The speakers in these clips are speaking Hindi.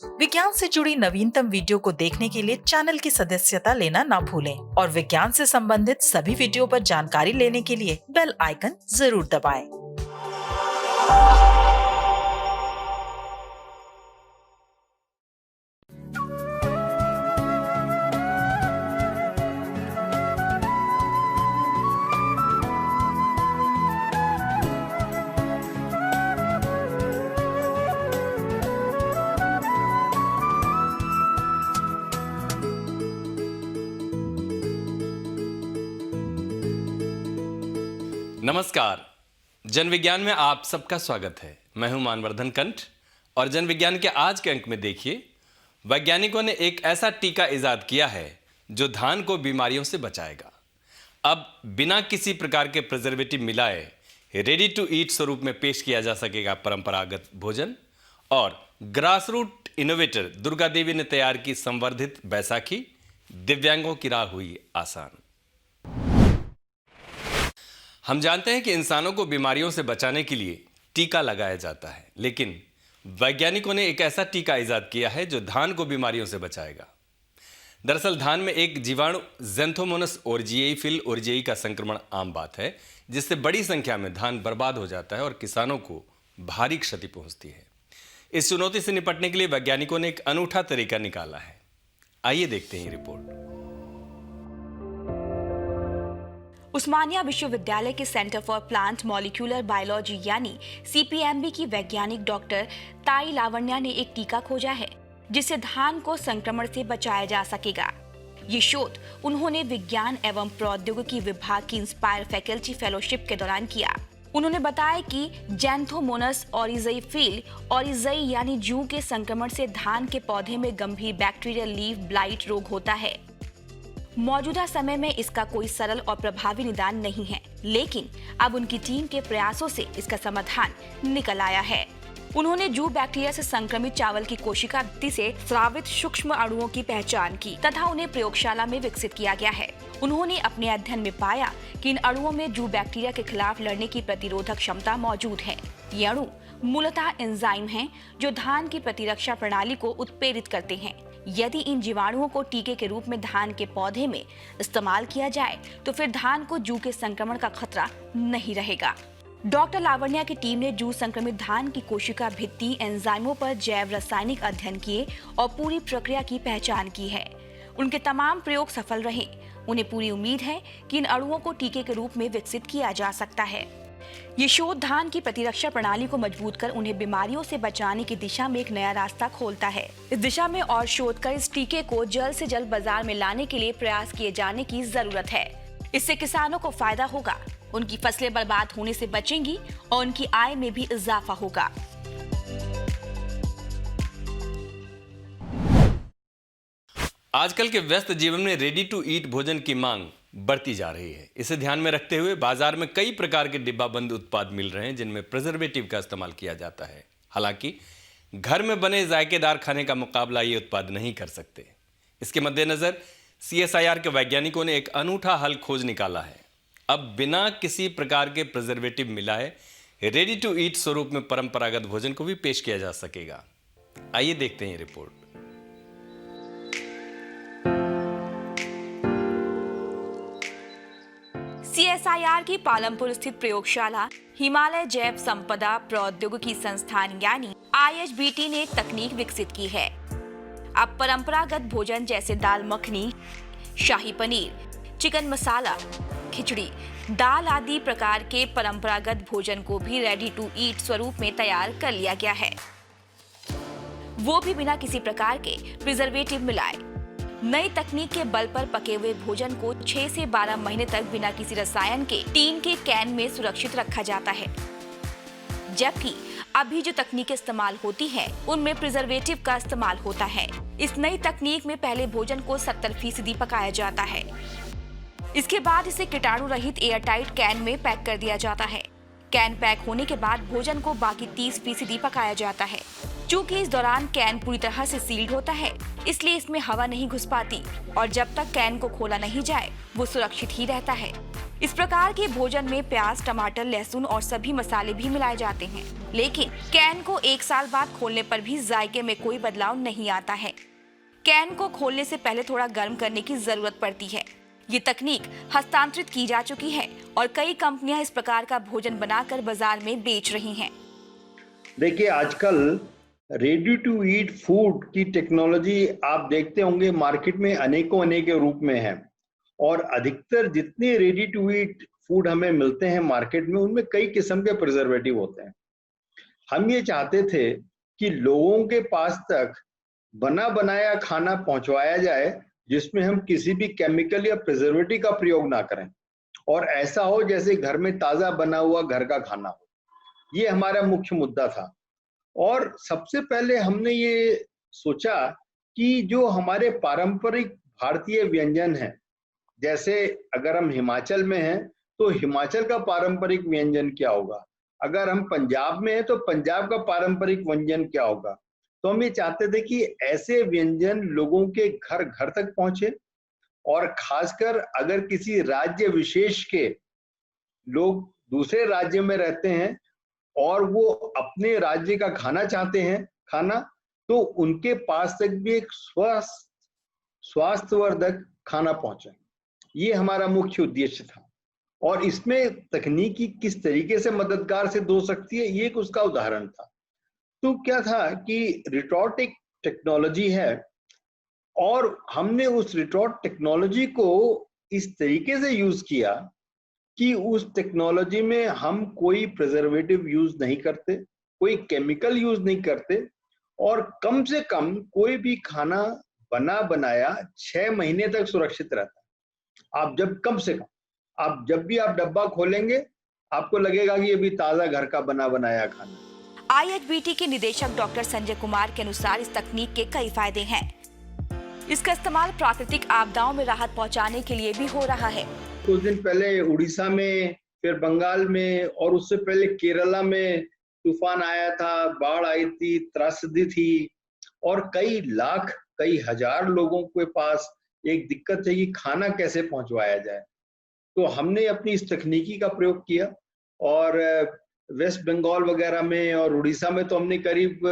विज्ञान से जुड़ी नवीनतम वीडियो को देखने के लिए चैनल की सदस्यता लेना ना भूलें और विज्ञान से संबंधित सभी वीडियो पर जानकारी लेने के लिए बेल आइकन जरूर दबाएं। नमस्कार, जन विज्ञान में आप सबका स्वागत है। मैं हूं मानवर्धन कंठ और जन विज्ञान के आज के अंक में देखिए, वैज्ञानिकों ने एक ऐसा टीका इजाद किया है जो धान को बीमारियों से बचाएगा। अब बिना किसी प्रकार के प्रिजर्वेटिव मिलाए रेडी टू ईट स्वरूप में पेश किया जा सकेगा परंपरागत भोजन। और ग्रासरूट इनोवेटर दुर्गा देवी ने तैयार की संवर्धित बैसाखी, दिव्यांगों की राह हुई आसान। हम जानते हैं कि इंसानों को बीमारियों से बचाने के लिए टीका लगाया जाता है, लेकिन वैज्ञानिकों ने एक ऐसा टीका इजाद किया है जो धान को बीमारियों से बचाएगा। दरअसल धान में एक जीवाणु ज़ैंथोमोनस ओरिजिएई फिल ओरिजिएई का संक्रमण आम बात है, जिससे बड़ी संख्या में धान बर्बाद हो जाता है और किसानों को भारी क्षति पहुंचती है। इस चुनौती से निपटने के लिए वैज्ञानिकों ने एक अनूठा तरीका निकाला है। आइए देखते हैं रिपोर्ट। उस्मानिया विश्वविद्यालय के centre for plant molecular biology यानी CPMB की वैज्ञानिक डॉक्टर ताई लावण्या ने एक टीका खोजा है जिससे धान को संक्रमण से बचाया जा सकेगा। ये शोध उन्होंने विज्ञान एवं प्रौद्योगिकी विभाग की इंस्पायर फैकल्टी फेलोशिप के दौरान किया। उन्होंने बताया कि ज़ैंथोमोनस ओरिजिएई फिल ओरिजिएई यानी जूं के संक्रमण से धान के पौधे में गंभीर बैक्टीरियल लीफ ब्लाइट रोग होता है। मौजूदा समय में इसका कोई सरल और प्रभावी निदान नहीं है, लेकिन अब उनकी टीम के प्रयासों से इसका समाधान निकल आया है। उन्होंने जू बैक्टीरिया से संक्रमित चावल की कोशिका भित्ति से स्रावित सूक्ष्म अणुओं की पहचान की तथा उन्हें प्रयोगशाला में विकसित किया गया है। उन्होंने अपने अध्ययन में पाया कि इन अणुओं में जू बैक्टीरिया के खिलाफ लड़ने की प्रतिरोधक क्षमता मौजूद है। ये अणु मूलतः एंजाइम हैं जो धान की प्रतिरक्षा प्रणाली को उत्प्रेरित करते हैं। यदि इन जीवाणुओं को टीके के रूप में धान के पौधे में इस्तेमाल किया जाए तो फिर धान को जू के संक्रमण का खतरा नहीं रहेगा। डॉक्टर लावण्या की टीम ने जू संक्रमित धान की कोशिका भित्ति एंजाइमों पर जैव रासायनिक अध्ययन किए और पूरी प्रक्रिया की पहचान की है। उनके तमाम प्रयोग सफल रहे। उन्हें पूरी उम्मीद है कि इन अणुओं को टीके के रूप में विकसित किया जा सकता है। ये शोध धान की प्रतिरक्षा प्रणाली को मजबूत कर उन्हें बीमारियों से बचाने की दिशा में एक नया रास्ता खोलता है। इस दिशा में और शोध कर इस टीके को जल्द से जल्द बाजार में लाने के लिए प्रयास किए जाने की जरूरत है। इससे किसानों को फायदा होगा, उनकी फसलें बर्बाद होने से बचेंगी और उनकी आय में भी इजाफा होगा। आजकल के व्यस्त जीवन में रेडी टू ईट भोजन की मांग बढ़ती जा रही है। इसे ध्यान में रखते हुए बाजार में कई प्रकार के डिब्बाबंद उत्पाद मिल रहे हैं जिनमें प्रिजर्वेटिव का इस्तेमाल किया जाता है। हालांकि घर में बने जायकेदार खाने का मुकाबला ये उत्पाद नहीं कर सकते। इसके मद्देनजर CSIR के वैज्ञानिकों ने एक अनूठा हल खोज निकाला है। अब बिना किसी प्रकार के प्रिजर्वेटिव मिलाए रेडी टू ईट स्वरूप में परंपरागत भोजन को भी पेश किया जा सकेगा। आइए देखते हैं ये रिपोर्ट। CSIR की पालमपुर स्थित प्रयोगशाला हिमालय जैव संपदा प्रौद्योगिकी संस्थान यानी IHBT ने एक तकनीक विकसित की है। अब परंपरागत भोजन जैसे दाल मखनी, शाही पनीर, चिकन मसाला, खिचड़ी, दाल आदि प्रकार के परंपरागत भोजन को भी रेडी टू ईट स्वरूप में तैयार कर लिया गया है, वो भी बिना किसी प्रकार के प्रिजर्वेटिव मिलाए। नई तकनीक के बल पर पके हुए भोजन को 6 से 12 महीने तक बिना किसी रसायन के टीन के कैन में सुरक्षित रखा जाता है, जबकि अभी जो तकनीकें इस्तेमाल होती हैं, उनमें प्रिजर्वेटिव का इस्तेमाल होता है। इस नई तकनीक में पहले भोजन को 70% पकाया जाता है। इसके बाद इसे कीटाणु रहित एयरटाइट कैन में पैक कर दिया जाता है। कैन पैक होने के बाद भोजन को बाकी 30% पकाया जाता है। चूँकि इस दौरान कैन पूरी तरह से सील्ड होता है, इसलिए इसमें हवा नहीं घुस पाती और जब तक कैन को खोला नहीं जाए वो सुरक्षित ही रहता है। इस प्रकार के भोजन में प्याज, टमाटर, लहसुन और सभी मसाले भी मिलाए जाते हैं, लेकिन कैन को 1 साल बाद खोलने पर भी जायके में कोई बदलाव नहीं आता है। कैन को खोलने से पहले थोड़ा गर्म करने की जरूरत पड़ती है। ये तकनीक हस्तांतरित की जा चुकी है और कई कंपनियां इस प्रकार का भोजन बनाकर बाजार में बेच रही हैं। देखिए, आजकल रेडी टू ईट फूड की टेक्नोलॉजी आप देखते होंगे मार्केट में अनेकों रूप में है, और अधिकतर जितने रेडी टू ईट फूड हमें मिलते हैं मार्केट में, उनमें कई किस्म के प्रिजर्वेटिव होते हैं। हम ये चाहते थे कि लोगों के पास तक बना बनाया खाना पहुंचवाया जाए जिसमें हम किसी भी केमिकल या प्रिजर्वेटिव का प्रयोग ना करें, और ऐसा हो जैसे घर में ताजा बना हुआ घर का खाना हो। ये हमारा मुख्य मुद्दा था। और सबसे पहले हमने ये सोचा कि जो हमारे पारंपरिक भारतीय व्यंजन हैं, जैसे अगर हम हिमाचल में हैं तो हिमाचल का पारंपरिक व्यंजन क्या होगा, अगर हम पंजाब में हैं तो पंजाब का पारंपरिक व्यंजन क्या होगा। तो हम ये चाहते थे कि ऐसे व्यंजन लोगों के घर घर तक पहुंचे, और खासकर अगर किसी राज्य विशेष के लोग दूसरे राज्य में रहते हैं और वो अपने राज्य का खाना चाहते हैं खाना, तो उनके पास तक भी एक स्वास्थ्यवर्धक खाना पहुंचे। ये हमारा मुख्य उद्देश्य था, और इसमें तकनीकी किस तरीके से मददगार सिद्ध हो सकती है, ये एक उसका उदाहरण था। तो क्या था कि रिटॉर्टिक टेक्नोलॉजी है, और हमने उस रिटॉर्ट टेक्नोलॉजी को इस तरीके से यूज किया कि उस टेक्नोलॉजी में हम कोई प्रिजर्वेटिव यूज नहीं करते, कोई केमिकल यूज नहीं करते, और कम से कम कोई भी खाना बना बनाया 6 महीने तक सुरक्षित रहता है। आप जब कम से कम आप जब भी आप डब्बा खोलेंगे आपको लगेगा कि ये भी ताजा घर का बना बनाया खाना। IHBT के निदेशक डॉक्टर संजय कुमार के अनुसार इस तकनीक के कई फायदे हैं। इसका इस्तेमाल प्राकृतिक आपदाओं में राहत पहुंचाने के लिए भी हो रहा है। कुछ दिन पहले उड़ीसा में, फिर बंगाल में, और उससे पहले केरला में तूफान आया था, बाढ़ आई थी, त्रासदी थी, और कई लाख कई हजार लोगों के पास एक दिक्कत है कि खाना कैसे पहुंचवाया जाए। तो हमने अपनी इस तकनीकी का प्रयोग किया, और वेस्ट बंगाल वगैरह में और उड़ीसा में तो हमने करीब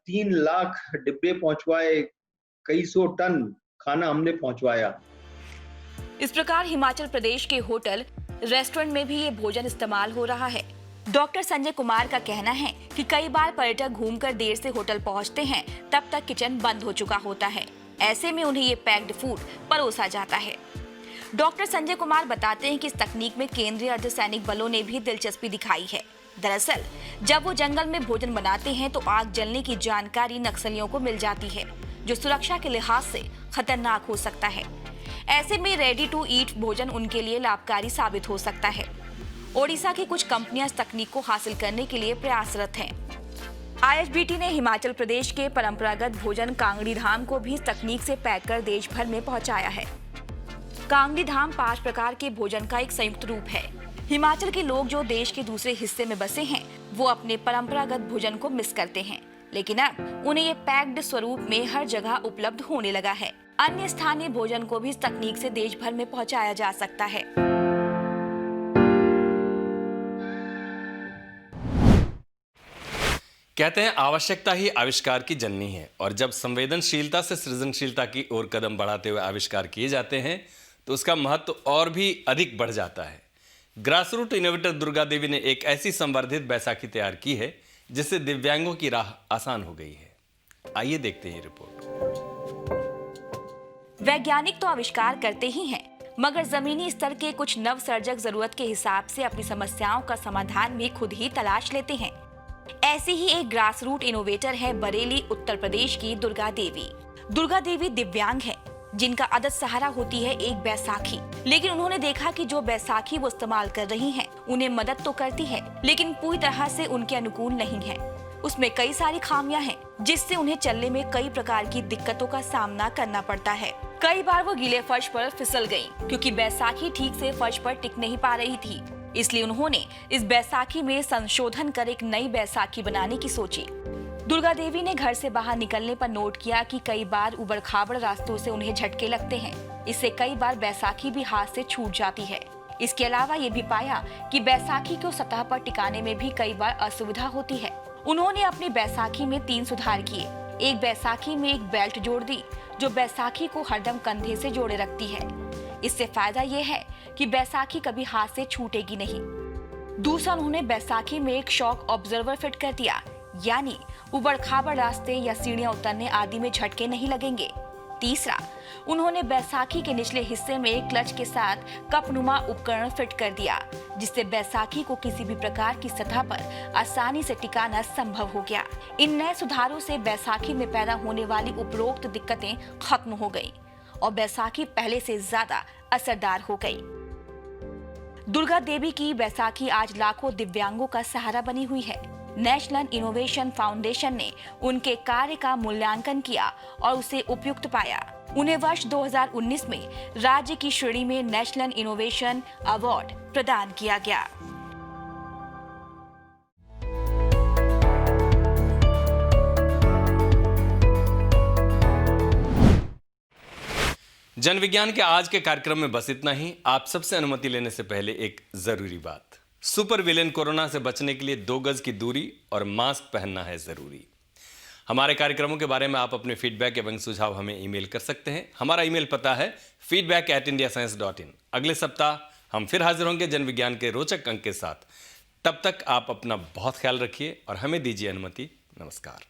3 लाख डिब्बे पहुंचवाए, कई सौ टन खाना हमने पहुंचवाया। इस प्रकार हिमाचल प्रदेश के होटल, रेस्टोरेंट में भी ये भोजन इस्तेमाल हो रहा है। डॉक्टर संजय कुमार का कहना है कि कई बार पर्यटक घूमकर देर से होटल पहुंचते हैं, तब तक किचन बंद हो चुका होता है। ऐसे में उन्हें ये पैक्ड फूड परोसा जाता है। डॉक्टर संजय कुमार बताते हैं कि इस तकनीक में केंद्रीय अर्धसैनिक बलों ने भी दिलचस्पी दिखाई है। दरअसल जब वो जंगल में भोजन बनाते हैं तो आग जलने की जानकारी नक्सलियों को मिल जाती है, जो सुरक्षा के लिहाज से खतरनाक हो सकता है। ऐसे में रेडी टू ईट भोजन उनके लिए लाभकारी साबित हो सकता है। ओडिशा की कुछ कंपनियां इस तकनीक को हासिल करने के लिए प्रयासरत हैं। IHBT ने हिमाचल प्रदेश के परंपरागत भोजन कांगड़ी धाम को भी इस तकनीक से पैक कर देश भर में पहुंचाया है। कांगड़ी धाम 5 प्रकार के भोजन का एक संयुक्त रूप है। हिमाचल के लोग जो देश के दूसरे हिस्से में बसे हैं, वो अपने परंपरागत भोजन को मिस करते हैं, लेकिन अब उन्हें ये पैक्ड स्वरूप में हर जगह उपलब्ध होने लगा है। अन्य स्थानीय भोजन को भी इस तकनीक से देश भर में पहुंचाया जा सकता है। कहते हैं आवश्यकता ही आविष्कार की जननी है, और जब संवेदनशीलता से सृजनशीलता की ओर कदम बढ़ाते हुए आविष्कार किए जाते हैं तो उसका महत्व और भी अधिक बढ़ जाता है। ग्रासरूट इनोवेटर दुर्गा देवी ने एक ऐसी संवर्धित बैसाखी तैयार की है जिससे दिव्यांगों की राह आसान हो गई है। आइए देखते हैं रिपोर्ट। वैज्ञानिक तो आविष्कार करते ही हैं, मगर जमीनी स्तर के कुछ नवसर्जक जरूरत के हिसाब से अपनी समस्याओं का समाधान भी खुद ही तलाश लेते हैं। ऐसी ही एक ग्रासरूट इनोवेटर है बरेली, उत्तर प्रदेश की दुर्गा देवी। दुर्गा देवी दिव्यांग है, जिनका अदद सहारा होती है एक बैसाखी। लेकिन उन्होंने देखा कि जो बैसाखी वो इस्तेमाल कर रही हैं, उन्हें मदद तो करती है, लेकिन पूरी तरह से उनके अनुकूल नहीं है। उसमें कई सारी खामियां हैं, जिससे उन्हें चलने में कई प्रकार की दिक्कतों का सामना करना पड़ता है। कई बार वो गीले फर्श पर फिसल गईं, क्योंकि बैसाखी ठीक से फर्श पर टिक नहीं पा रही थी। इसलिए उन्होंने इस बैसाखी में संशोधन कर एक नई बैसाखी बनाने की सोची। दुर्गा देवी ने घर से बाहर निकलने पर नोट किया कि कई बार उबड़ खाबड़ रास्तों से उन्हें झटके लगते हैं। इससे कई बार बैसाखी भी हाथ से छूट जाती है। इसके अलावा ये भी पाया कि बैसाखी को सतह पर टिकाने में भी कई बार असुविधा होती है। उन्होंने अपनी बैसाखी में 3 सुधार किए। एक बैसाखी में एक बेल्ट जोड़ दी जो बैसाखी को हरदम कंधे से जोड़े रखती है। इससे फायदा ये है कि बैसाखी कभी हाथ से छूटेगी नहीं। दूसरा, उन्होंने बैसाखी में एक शॉक ऑब्जर्वर फिट कर दिया, यानी उबड़ खाबड़ रास्ते या सीढ़ियां उतरने आदि में झटके नहीं लगेंगे। तीसरा, उन्होंने बैसाखी के निचले हिस्से में एक क्लच के साथ कपनुमा उपकरण फिट कर दिया, जिससे बैसाखी को किसी भी प्रकार की सतह पर आसानी से टिकाना संभव हो गया। इन नए सुधारों से बैसाखी में पैदा होने वाली उपरोक्त दिक्कतें खत्म हो गई और बैसाखी पहले से ज्यादा असरदार हो गई। दुर्गा देवी की बैसाखी आज लाखों दिव्यांगों का सहारा बनी हुई है। नेशनल इनोवेशन फाउंडेशन ने उनके कार्य का मूल्यांकन किया और उसे उपयुक्त पाया। उन्हें वर्ष 2019 में राज्य की श्रेणी में नेशनल इनोवेशन अवार्ड प्रदान किया गया। जन विज्ञान के आज के कार्यक्रम में बस इतना ही। आप सबसे अनुमति लेने से पहले एक जरूरी बात, सुपर विलेन कोरोना से बचने के लिए 2 गज की दूरी और मास्क पहनना है जरूरी। हमारे कार्यक्रमों के बारे में आप अपने फीडबैक एवं सुझाव हमें ईमेल कर सकते हैं। हमारा ईमेल पता है feedback@indiascience.in। अगले सप्ताह हम फिर हाजिर होंगे जन विज्ञान के रोचक अंक के साथ। तब तक आप अपना बहुत ख्याल रखिए और हमें दीजिए अनुमति। नमस्कार।